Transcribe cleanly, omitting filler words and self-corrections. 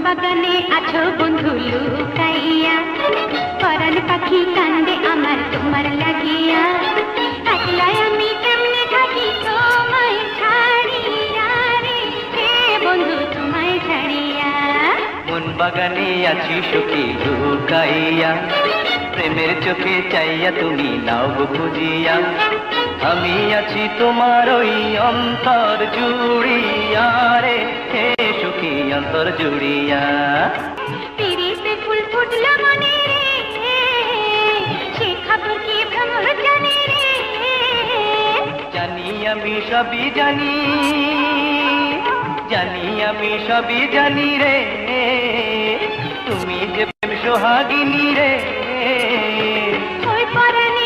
বাগানে আছো বন্ধু লুকাইয়া, পরাণ পাখি কান্দে আমার তোমার লাগিয়া। একলাই আমি কেমনে থাকি তোমায় ছাড়িয়া রে, হে বন্ধু তোমায় ছাড়িয়া। মন বাগানে আছি সুখী লুকাইয়া, প্রেমের চোখে চাইয়া তুমি নাও গো খুঁজিয়া। আমি আছি তোমার ওই অন্তর জুড়িয়া রে, হে সুখী অন্তর জুড়িয়া। পিরিতে ফুল ফুটলো মনে রে, সে খবর কি ভ্রমর জানে রে। জানি আমি সবই জানি, জানি আমি সবই জানি রে, তুমি যে প্রেম সোহাগিনী রে। ওই পরাণে